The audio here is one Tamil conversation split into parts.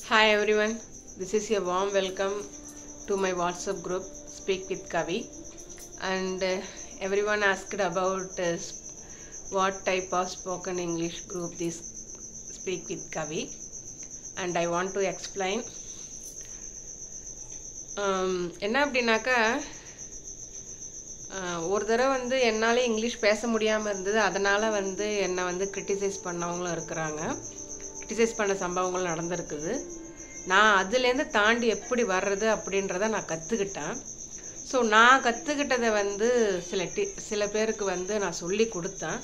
Hi everyone, this is a warm welcome to my WhatsApp group Speak with Kavi, and everyone asked about what type of spoken English group this Speak with Kavi, and I want to explain. என்ன அப்படின்னாக்கா ஒரு தடவை வந்து என்னாலே இங்கிலீஷ் பேச முடியாமல் இருந்தது, அதனால் வந்து என்னை கிரிட்டிசைஸ் பண்ணவங்களும் இருக்கிறாங்க, கிரிட்டிசைஸ் பண்ண சம்பவங்களும் நடந்திருக்குது. நான் அதுலேருந்து தாண்டி எப்படி வர்றது அப்படின்றத நான் கற்றுக்கிட்டேன். ஸோ நான் கற்றுக்கிட்டதை வந்து சில பேருக்கு வந்து நான் சொல்லி கொடுத்தேன்.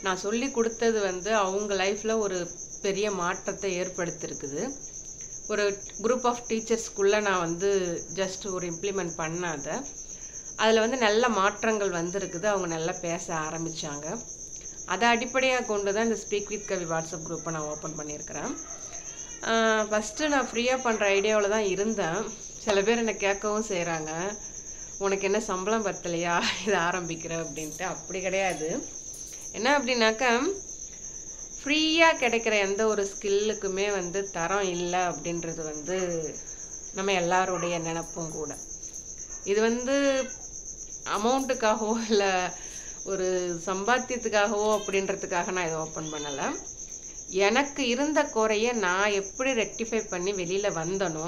நான் சொல்லி கொடுத்தது வந்து அவங்க லைஃப்பில் ஒரு பெரிய மாற்றத்தை ஏற்படுத்தியிருக்குது. ஒரு குரூப் ஆஃப் டீச்சர்ஸ்க்குள்ளே நான் வந்து ஜஸ்ட் ஒரு இம்ப்ளிமெண்ட் பண்ணாத அதில் வந்து நல்ல மாற்றங்கள் வந்திருக்குது. அவங்க நல்லா பேச ஆரம்பித்தாங்க. அதை அடிப்படையாக கொண்டு தான் இந்த ஸ்பீக் வித் கவி வாட்ஸ்அப் குரூப்பை நான் ஓப்பன் பண்ணியிருக்கிறேன். ஃபஸ்ட்டு நான் ஃப்ரீயாக பண்ணுற ஐடியாவில் தான் இருந்தேன். சில பேர் என்னை கேட்கவும் செய்கிறாங்க, உனக்கு என்ன சம்பளம் பத்தலையா இதை ஆரம்பிக்கிற அப்படின்ட்டு. அப்படி கிடையாது. என்ன அப்படின்னாக்கா, ஃப்ரீயாக கிடைக்கிற எந்த ஒரு ஸ்கில்லுக்குமே வந்து தரம் இல்லை அப்படின்றது வந்து நம்ம எல்லாருடைய நினப்பும் கூட. இது வந்து அமௌண்ட்டுக்காகவோ இல்லை ஒரு சம்பாத்தியத்துக்காகவோ அப்படின்றதுக்காக நான் இதை ஓப்பன் பண்ணலை. எனக்கு இருந்த குறைய நான் எப்படி ரெக்டிஃபை பண்ணி வெளியில் வந்தனோ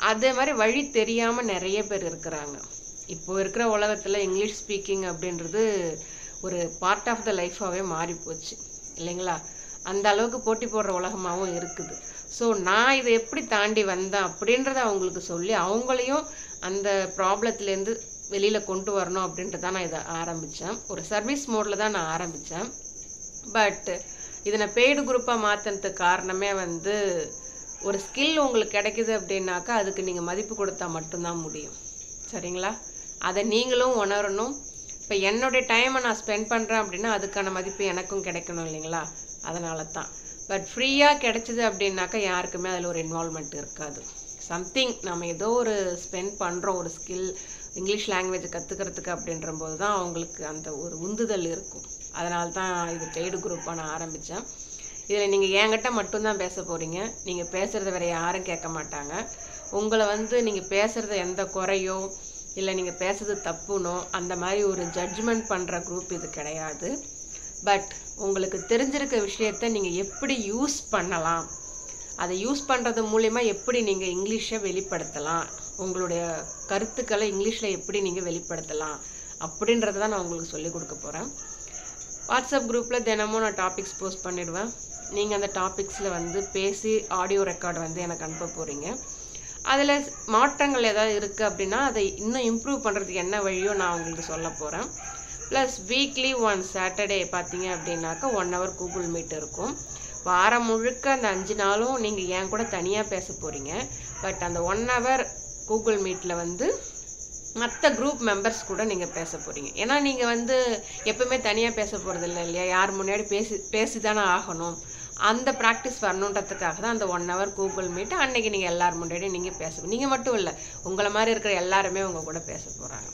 அதே மாதிரி வழி தெரியாமல் நிறைய பேர் இருக்கிறாங்க. இப்போ இருக்கிற உலகத்தில் இங்கிலீஷ் ஸ்பீக்கிங் அப்படின்றது ஒரு பார்ட் ஆஃப் த லைஃபாகவே மாறி போச்சு இல்லைங்களா? அந்த அளவுக்கு போட்டி போடுற உலகமாகவும் இருக்குது. ஸோ நான் இதை எப்படி தாண்டி வந்தேன் அப்படின்றத அவங்களுக்கு சொல்லி அவங்களையும் அந்த ப்ராப்ளத்துலேருந்து வெளியில் கொண்டு வரணும் அப்படின்ட்டு தான் நான் இதை ஆரம்பித்தேன். ஒரு சர்வீஸ் மோடில் தான் நான் ஆரம்பித்தேன். பட் இதை நான் பெய்டு குரூப்பாக மாற்றினதுக்கு காரணமே வந்து ஒரு ஸ்கில் உங்களுக்கு கிடைக்குது அப்படின்னாக்கா அதுக்கு நீங்கள் மதிப்பு கொடுத்தா மட்டும்தான் முடியும். சரிங்களா? அதை நீங்களும் உணரணும். இப்போ என்னுடைய டைமை நான் ஸ்பெண்ட் பண்ணுறேன் அப்படின்னா அதுக்கான மதிப்பு எனக்கும் கிடைக்கணும் இல்லைங்களா? அதனால தான். பட் ஃப்ரீயாக கிடைச்சிது அப்படின்னாக்கா யாருக்குமே அதில் ஒரு இன்வால்மெண்ட் இருக்காது. சம்திங் நம்ம ஏதோ ஒரு ஸ்பெண்ட் பண்ணுறோம் ஒரு ஸ்கில் இங்கிலீஷ் லாங்குவேஜை கற்றுக்கிறதுக்கு அப்படின்ற போது தான் அவங்களுக்கு அந்த ஒரு உந்துதல் இருக்கும். அதனால தான் இது பெய்டு குரூப்பாக நான் ஆரம்பித்தேன். இதில் நீங்கள் என்கிட்ட மட்டும்தான் பேச போகிறீங்க. நீங்கள் பேசுகிறத வேறு யாரும் கேட்க மாட்டாங்க. உங்களை வந்து நீங்கள் பேசுகிறத எந்த குறையோ இல்லை நீங்கள் பேசுறது தப்புனோ அந்த மாதிரி ஒரு ஜட்ஜ்மெண்ட் பண்ணுற குரூப் இது கிடையாது. பட் உங்களுக்கு தெரிஞ்சிருக்க விஷயத்தை நீங்கள் எப்படி யூஸ் பண்ணலாம், அதை யூஸ் பண்ணுறது மூலிமா எப்படி நீங்கள் இங்கிலீஷை வெளிப்படுத்தலாம், உங்களுடைய கருத்துக்களை இங்கிலீஷில் எப்படி நீங்கள் வெளிப்படுத்தலாம் அப்படின்றத தான் நான் உங்களுக்கு சொல்லிக் கொடுக்க போகிறேன். வாட்ஸ்அப் குரூப்பில் தினமும் நான் டாபிக்ஸ் போஸ்ட் பண்ணிடுவேன். நீங்கள் அந்த டாபிக்ஸில் வந்து பேசி ஆடியோ ரெக்கார்டு வந்து எனக்கு அனுப்ப போகிறீங்க. அதில் மாற்றங்கள் ஏதாவது இருக்குது அப்படின்னா அதை இன்னும் இம்ப்ரூவ் பண்ணுறதுக்கு என்ன வழியோ நான் உங்களுக்கு சொல்ல போகிறேன். ப்ளஸ் வீக்லி ஒன் சாட்டர்டே பார்த்தீங்க அப்படின்னாக்கா 1 hour கூகுள் மீட் இருக்கும். வாரம் முழுக்க அந்த 5 நாளும் நீங்கள் என் கூட தனியாக பேச போகிறீங்க. பட் அந்த 1 hour கூகுள் மீட்டில் வந்து மற்ற குரூப் மெம்பர்ஸ் கூட நீங்கள் பேச போகிறீங்க. ஏன்னா நீங்கள் வந்து எப்பவுமே தனியாக பேச போகிறது இல்லை இல்லையா? யார் முன்னாடி பேசி தானே ஆகணும். அந்த ப்ராக்டிஸ் வரணுன்றதுக்காக தான் அந்த 1 hour கூகுள் மீட்டு. அன்றைக்கி நீங்கள் எல்லார் முன்னாடியும் நீங்கள் நீங்கள் மட்டும் இல்லை, உங்களை மாதிரி இருக்கிற எல்லாருமே உங்கள் கூட பேச போகிறாங்க.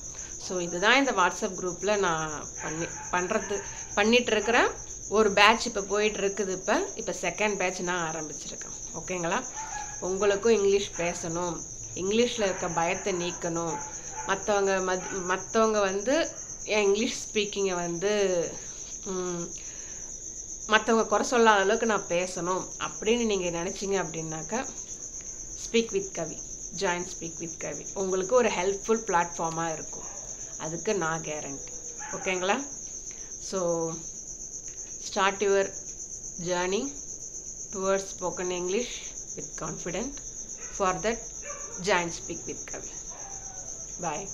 ஸோ இதுதான் இந்த வாட்ஸ்அப் குரூப்பில் நான் பண்ணிட்டு இருக்கிறேன். ஒரு பேட்ச் இப்போ போயிட்டு இருக்குது. இப்போ செகண்ட் பேட்ச் நான் ஆரம்பிச்சிருக்கேன். ஓகேங்களா? உங்களுக்கும் இங்கிலீஷ் பேசணும், இங்கிலீஷில் இருக்க பயத்தை நீக்கணும், மற்றவங்க வந்து என் இங்கிலீஷ் ஸ்பீக்கிங்கை வந்து மற்றவங்க குறை சொல்லாத அளவுக்கு நான் பேசணும் அப்படின்னு நீங்கள் நினச்சிங்க அப்படின்னாக்கா speak with Kavi, join speak with Kavi உங்களுக்கு ஒரு ஹெல்ப்ஃபுல் பிளாட்ஃபார்மாக இருக்கும். அதுக்கு நான் கேரண்டி. ஓகேங்களா? So start your journey towards spoken English with confidence. For that, join Speak with Kavi. Bye.